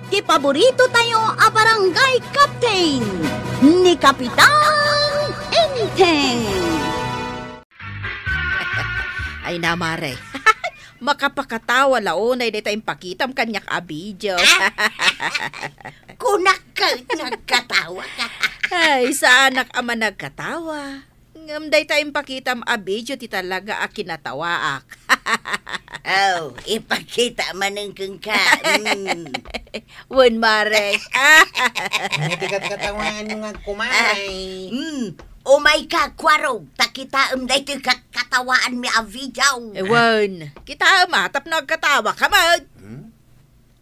ti paborito tayo a barangay captain ni Kapitan Enteng. Ay namare, makapakatawa launay na tayong pakitam kanyak abidyo. Kunak ka, nagkatawa ka. Ay, sa anak ama nagkatawa. Ngamday tayong pakitam abidyo ti talaga akinatawaak. Oh, ipakita manengkeng ka. Wen mare. Hindi katawan yung kumay. Umay ka, kwaro. Takita day ito katawaan mi avidaw. Ewan, kita matap nagkatawa ka mag.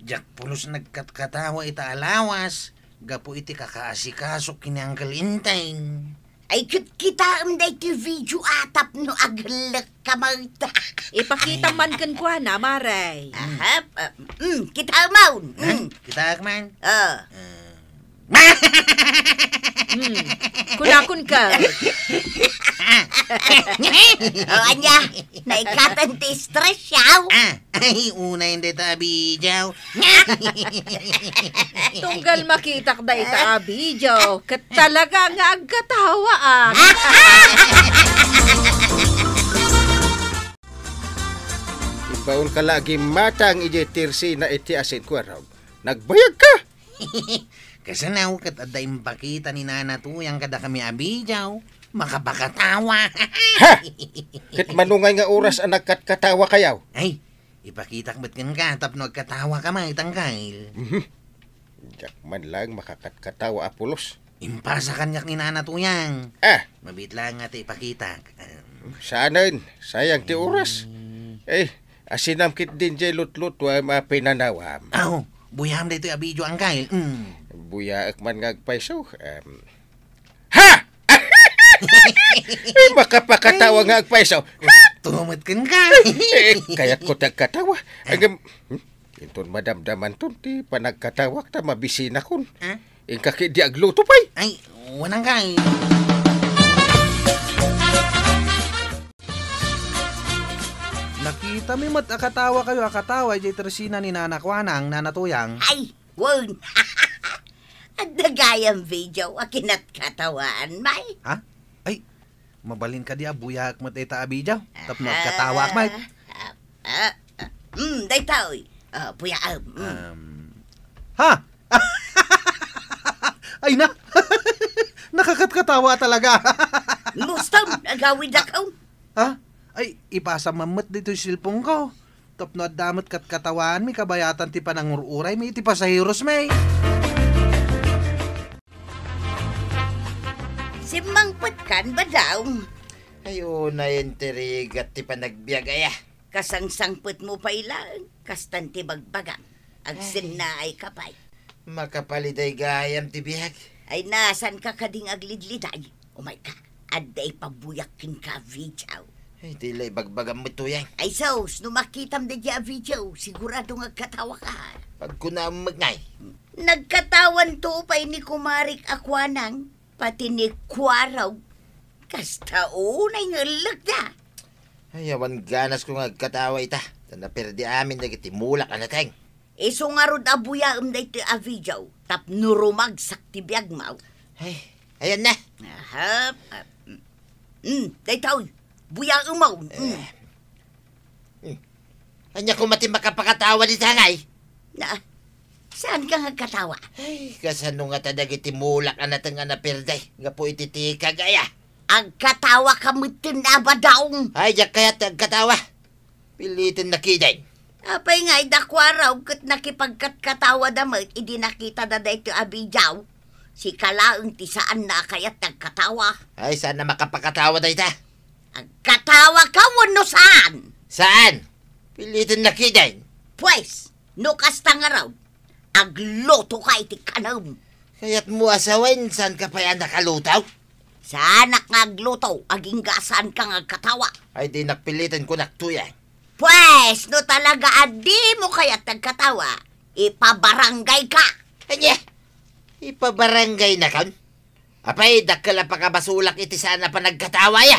Jak pulos nagkatawa ita alawas. Gapo iti kakaasikaso kini Uncle Inteng. Ay, kita day ito video atap no aglak ka magta. Ipakita man kan kwa na mare. Ahap, kita maun. Kita man. Kunakun ka. Anya, naikatan ti stress yaw. Ay, una hindi tabi, Jaw. Tunggal makitak da ita abidyo. Kat talaga nga agkatawa ah. Ibaon ka lagi matang ijetirsi na iti asin ko araw. Nagbayag ka! Kasanaw kat adayang pakita ni Nana Tuyang kada kami abijaw. Makapakatawa. Ha! Kit manungay nga oras ang nagkatkatawa kayaw. Ay, ipakita ba't ka tap nagkatawa ka may tangkail. Jak man lang makakatkatawa apulos. Impasa kanyak ni Nana Tuyang. Mabit lang nga ipakita. Saanan, sayang ti oras. Asinam kit din jay lut-lut wa mapinanawam. Buyam da ito abidyo ang kail. Buya man ngagpaiso. Ha! Makapakatawa nga agpaiso. Tumot kan ka. Kaya't ko nagkatawa. Inton madamdaman ton ti panagkatawak ta mabisina kon. Ingkaki di agluto pay. Ay, wanang kail. Nakita mi mat akatawa kayo, akatawa jay tersina ni Nana Kwanang, Nana Tuyang. Ay, won. At dagayang video akinat katawaan, may. Ha? Ay, mabalin ka di abuyak mat ita abijaw. Tapno katawa may. Day tao. Puya. Ha? Ay na. Nakakatkatawa talaga. Mustam, agawid ako. Ha? Ay, ipasa mamot dito yung silpong ko. Tapno at damot katkatawan, may kabayatan ti panangururay, may iti pasahiros may. Si Mangput kan ba daw? Ayun na yung tirigat ti panagbiagaya. Kasangsangput mo pa ilang, kastan ti bagbagang. Agsin na ay kapay. Makapaliday gayam ti biyag. Ay nasan ka kading aglidliday? Umay ka, aday pabuyakin ka video. Ay, tila'y bagbagam mo ito yan. Ay sos, no makitam na dya video, sigurado nagkatawa ka. Pag kunam magnay. Nagkatawan to pa'y ni Kumarik Akwanang, pati ni Kwaraw. Kasta unay ngalag na. Ay, awan ganas ko ngagkatawa ita. Tanaperdi amin nagitimulak anateng. Iso nga rod abuyaam na ito a video, tap nurumag sakti biyag mau. Ay, ayan na. Ahap. Daytaw, buya umaw. Anya ko mati makapakatawa di tangay. Na, saan ka nagkatawa? Ay, kasano nga tadagitimulak anateng anaperday. Nga po ititika gaya. Ang katawa ka mutin na ba daw? Ay, jak kaya tagkatawa. Pilitin na kiday. Apay nga, idakwaraw kat nakipagkatkatawa damag, idi nakita na da ito abijaw. Si kalaang ti saan na kaya't nagkatawa. Ay, saan na makapakatawa da ita? Ang katawa ka, wano saan? Saan? Pilitin na kiday. Pues, no kasta nga raw, agloto ka iti kanam. Kaya't mo asawain, saan ka pa yan nakalutaw? Saan agluto, aging gasaan ka nga katawa. Ay, di nakpilitin ko naktuya. Pues, no talaga adi mo kaya't nagkatawa, ipabarangay ka. Anya, ipabarangay na kan? Apay, dakala pa ka basulak iti sana pa nagkatawa ya.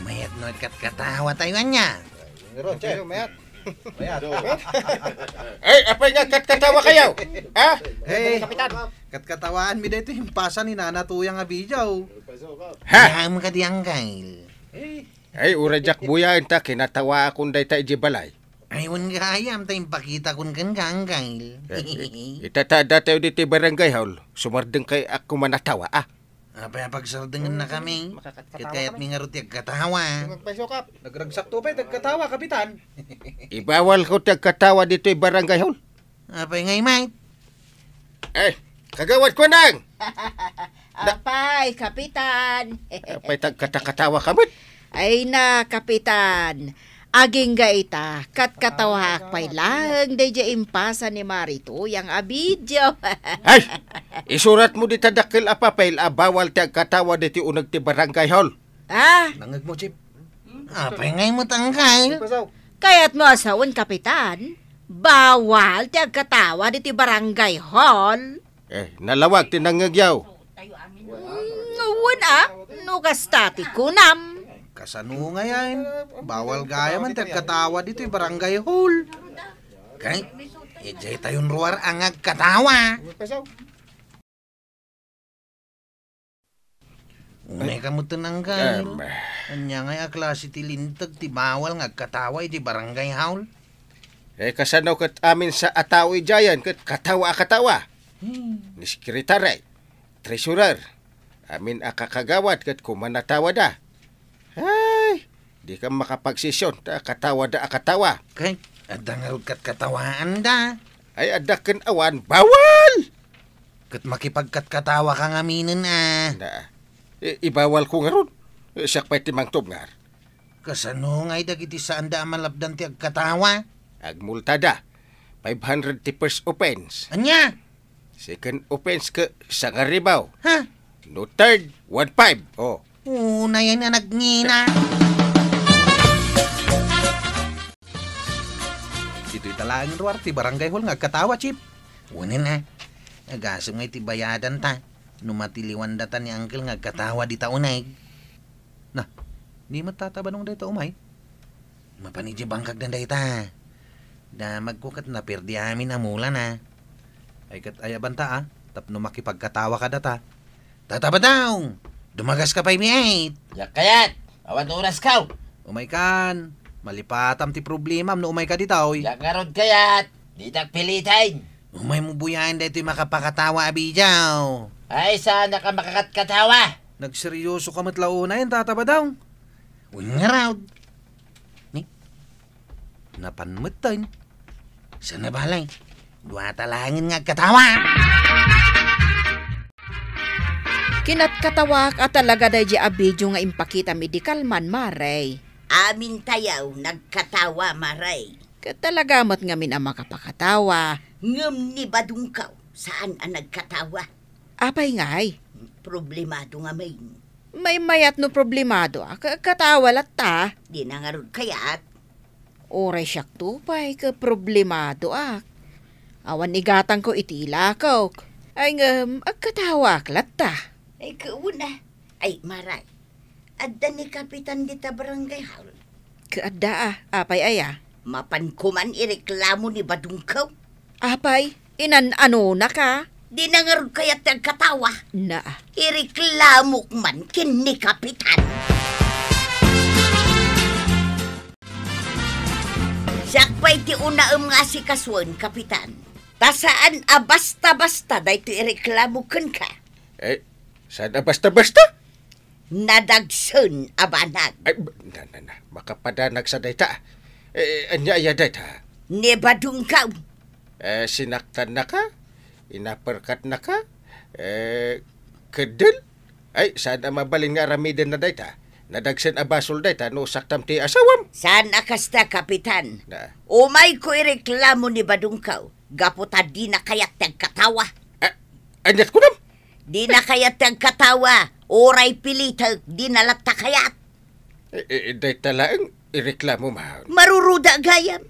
Mayat no katkatawa tayo niya. Meron, Chef. Mayat. Ay, apay nga katkatawa kayo? Ha? Hey, katkatawaan mi dito yung pasa ni Nana Tuyang Abijaw. Ha? Ang kadiyang kail. Ay, ura jak buya ta kinatawa akong dayta ijibalay. Aywan gayam tayong pakita kun kan kail. Itatada tayo dito barangay hall. Sumardeng kay ako manatawa, ah. Apay pagsardengan na kami. Kaya't mi nga rutiyag katawa. Nagragsak tupay, nagkatawa, kapitan. Ibawal ko katawa dito barangay hall. Apay ngay, mate. Ay, kagawad ko nang. Apay, kapitan. Apay katawa kamot. Ay na, kapitan. Aging gaita, katkatawa akpay lang, day impasa ni Marito, yang abidyo. Ay, isurat mo di tadakil apapel, bawal ti katawa dito unag ti barangay hall. Ah, Nangag mo, Chip. Apay ngay mo tangkay. Pasaw. kaya't mo asawon, kapitan. Bawal ti katawa diti barangay hall. Nalawag ti nangagyaw. Nuwan no kastati kunam. Kasano nga yan? Bawal gaya man, katawa dito yung barangay hall. Kay, ejay tayon ruwar ang agkatawa. Unay ka mo tinanggal. Anya ngay aklase ti lintag ti bawal nga agkatawa iti barangay hall. Kasano kat amin sa atawi jayan, kat katawa. Ni sekretary, treasurer, amin akakagawad kat kumanatawa da. Ay, di ka makapagsisyon, katawa da akatawa. Kay, adangarod kat katawaan da. Ay, adakan awan, bawal! Kat makipagkatkatawa kang aminin Na, ibawal ko nga ron. Siyak pa'y timang tubngar. Kasano ngay dagiti saan da malabdan ti agkatawa? Agmulta da, 500 ti first offense. Anya? Second offense ka sa ngaribaw. Ha? No third, 1.5. Oh. Una yan na nagngina. Dito italaangin ruwar, ti barangay hall, nagkatawa, Chip. Una na. Agasam ngay ti bayadan ta. Numatiliwan data ni uncle nga katawa di taunay. Na, di matatabanong dito umay. Mapanidya bangkag na data. Da magkukat na perdi amin na mula na. Ay kat ayabanta tapno makipagkatawa ka data. Tataba daw. Dumagas ka pa imiait. Yak kayat, awan oras ka. Umay kan, malipatam ti problema no umay ka ditaw. Yak nga rod kayat, di pilitain. Umay mo buyahin dito yung makapakatawa abijaw. Ay, sana ka makakatkatawa. Nagseryoso ka matlaw na yan, tataba daw. Uy nga raw. Napanmut tayo. Sana balay. Dua talangin nga katawa. Kinatkatawak at talaga day abidyo nga impakita medikal man, maray. Amin tayaw, nagkatawa, maray. Katalaga mat ngamin ang makapakatawa. Ngam ni badungkaw, saan ang nagkatawa? Apay ngay, Problemado nga may. may mayat no problemado. Katawa ta. Di na nga ron kaya't. Oray siyak tupay ka problemado Awan igatang ko itila ko. Ay agkatawak ta. Ay kauna. Ay maray. Adda ni Kapitan dita barangay hall. Kaadda apay aya. Mapankuman ireklamo ni badungkaw. Apay, ano na ka? Di na nga ron kaya't nagkatawa. Na. Ireklamo man kin ni Kapitan. Sakpay ti unaam nga si kaswan, Kapitan. Tasaan basta-basta dahito ireklamo kan ka. Sana basta-basta? Nadagsun abanag. Ay, makapadanag sa dayta. Anya dayta. Ni badungkaw. Sinaktan na ka? Inaperkat na ka? Kedel? Ay, sana mabalin nga ramidan na dayta. Nadagsen abasol dayta no saktam ti asawam. Sana kasta, Kapitan. Na. Umay ko ireklamo ni badungkaw. Gaputa di na kaya't nagkatawa. Anyat ko nam? Di na kaya't nagkatawa. Oray pilitag, di na latta kaya't. Dayta lang, ireklamo mahal. Maruruda gayam.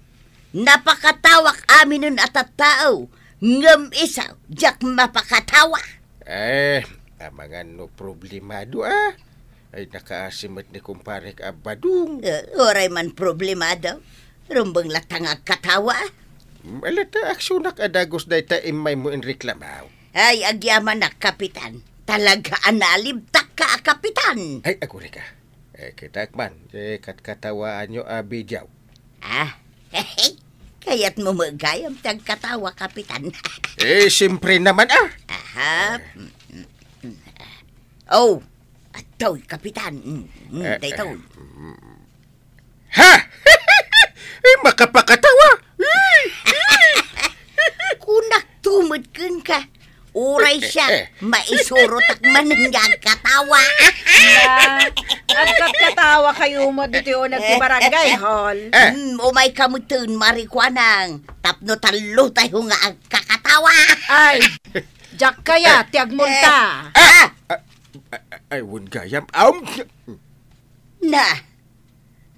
Napakatawak amin nun at tao. Ngam isaw, jak mapakatawa. Mga no problemado Ay nakaasimot ni kumpare ka badung. Oray man problemado. Rumbang latang agkatawa. Alata aksunak adagos day ta imay mo in reklamaw. Ay, agyaman na, kapitan. Talaga analibtak ka, kapitan. Ay, aguri ka. Kitakman, katkatawaan nyo abidyaw. Kaya't mo magayam tagkatawa, kapitan. Siyempre naman Aha. Oh, atoy, kapitan. Daytoy. Ha! Makapakatawa! Kunak tumod kun ka. Uray siya, maisurot at mananggag katawa. Agkatawa kayo mo dito yung nagtibarangay hall. Umay kamutun, marikwanang. Tapno talo tayo nga agkakatawa. Ay, Jack kaya, tiag multa. Ay, wun gayam. Na,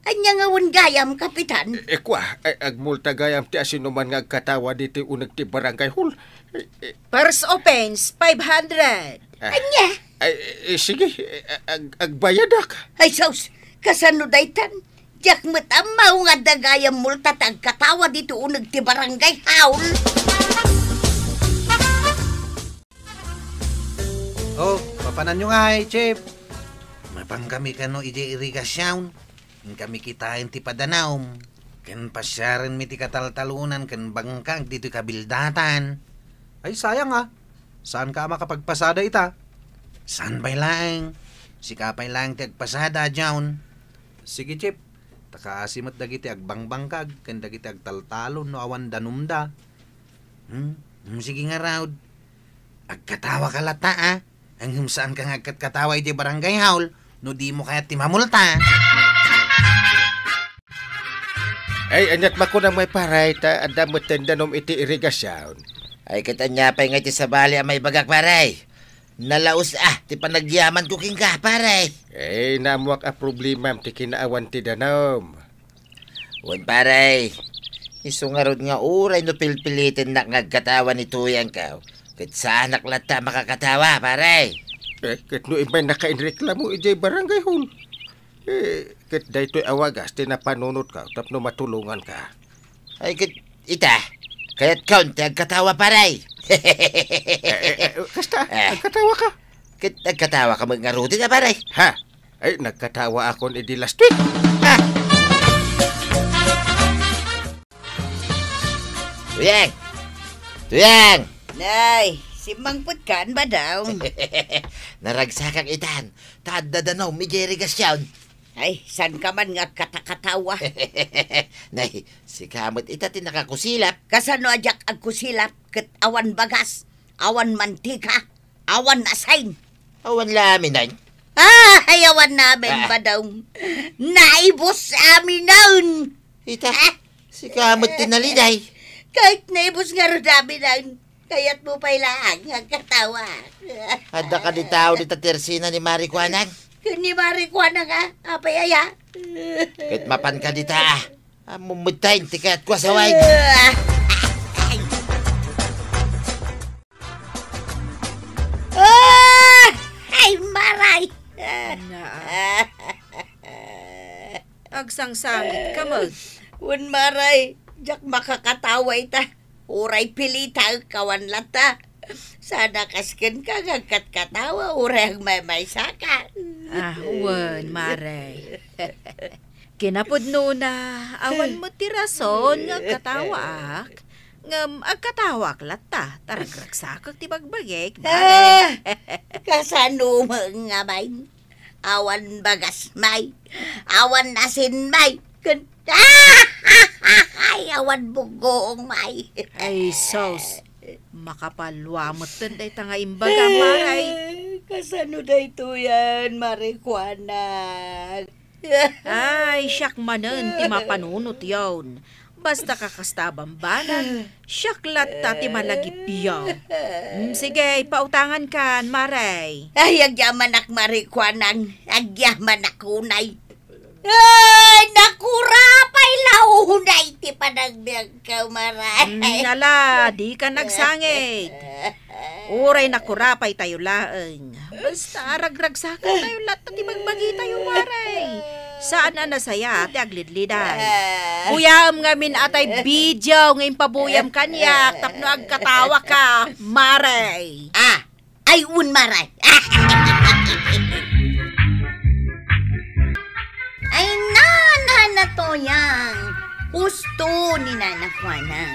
anya nga wun gayam, kapitan. Kwa, agmulta gayam ti asinuman nga agkatawa dito yung nagtibarangay hall. First offense, 500. Anya? Sige, agbayadak. Ay, sos, kasano daytan? Diyak matamaw nga dagayam multa tagkatawa dito unag ti barangay haul. Oh, papanan nyo nga Chip. Mapanggami ka no ije irigasyon. Ang kami kitain ti padanaw. Kan pasyaran mi ti kataltalunan kan bangkag dito kabildatan. Ay sayang saan ka makapagpasada ita? Saan bay lang? Sikapay lang ti agpasada dyan. Sige Chip, takaasimot dagiti agbangbangkag, kan dagiti agtaltalon no awan danumda. Sige nga raud. Agkatawa ka lata Ang saan ka nga katawa iti barangay haul, no di mo kaya timamulta. Ay, anyat mako na may paray ta adamot tendanom iti irigasyon. Ay katanya pa nga iti sa bali ang may bagak paray. Nalaos ti panagyaman ko king ka paray. Namuak a problema ti kinaawan ti danom. Wan paray. Isungarod nga uray no pilpilitin na ngagkatawa ni tuyang ka. Kat sa anak lata makakatawa paray. Kat no imay nakainreklamo ijay barangay hall. Kat daytoy awagas tinapanunot ka tapno matulungan ka. Ay kat ita. Kaya't kaun ti agkatawa paray. Kasta, agkatawa ka. Kat agkatawa ka mga ka paray. Ha? Ay, nagkatawa ako ni di last week. Ha? Tuyang! Tuyang! Nay, si Mangputkan ba daw? Naragsakang itan. Tadadanaw, may jerigasyon. Ay, san ka man nga katakatawa? Nay, si kamot ita tinakakusilap. Kasano ajak agkusilap ket awan bagas, awan mantika, awan asain. Awan lamin na. Ay, awan namin ba daw? Naibos amin naun. Ita, si kamot tinaliday. Kahit naibos nga rin namin naun. Kaya't mo pa ilang agkatawa. Hada ka di tao di tatersina ni Marikwanan. Ni Marikwana nga, apayaya. Kahit mapan ka di ta. Mumutayin, tikat ko sa wine. Ay, maray. Agsangsangit ka mag. Un maray, jak makakatawa ita. Uray pilita, kawan lata. Sana kasken ka ngagkat katawa, uray ang may saka. Wan, maray. Kinapudno na, awan mo tirason, agkatawak. Ngam, agkatawak lata, taragragsakak ti bagbagik, maray. Kasano mga may? Awan bagas may, awan asin may. Ay, awan bugoong may. Ay, sos. Makapalwamot din day tanga imbaga, maray. Kasano da ito yan, Marikwanag? Ay, siyak manen, ti mapanunot yun. Basta kakastabambanan, siyak latta ti malagip yun. Sige, pautangan kan, maray. Ay, agyaman Marikwanag, agyaman unay. Ay, nakurapay lahunay ti panagbiag ka, maray. Nala, di ka nagsangit. Uray na kurapay tayo laeng. Basta ragragsakan tayo lahat at imagbagi tayo waray. Saan na nasaya ati aglidliday. Buyam ngamin atay video ngayon pabuyam kanyak tapno agkatawa ka, maray. Ay unmaray. Ay na to yang. Husto ni Nana Juanang.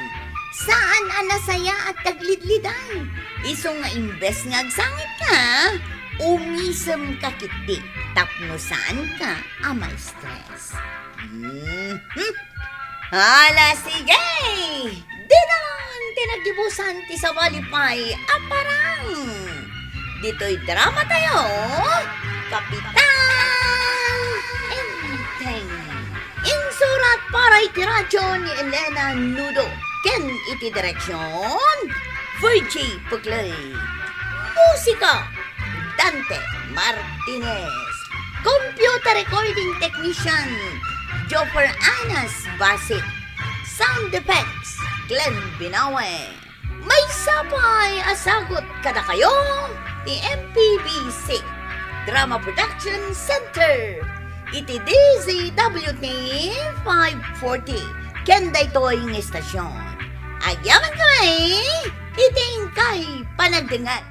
Saan anasaya at taglidliday? Iso nga imbes nga agsangit ka, umisem ka kiti. Tapno saan ka amay stress. Hala, sige! Dinan, tinagibusan ti sa walipay, aparang! Dito'y drama tayo, Kapitan Enteng. Insurat para iti radyo ni Elena Nudo. Ken iti direksyon, Virgie Puglay. Musika, Dante Martinez. Computer recording technician, Joffer Anas Basit. Sound effects, Glenn Binawe. May sapay asagot kada kayo ni MPBC Drama Production Center. Iti DZWT 540. Kenda ito'y ng estasyon. Agyaman kami, iting kay panagdangat.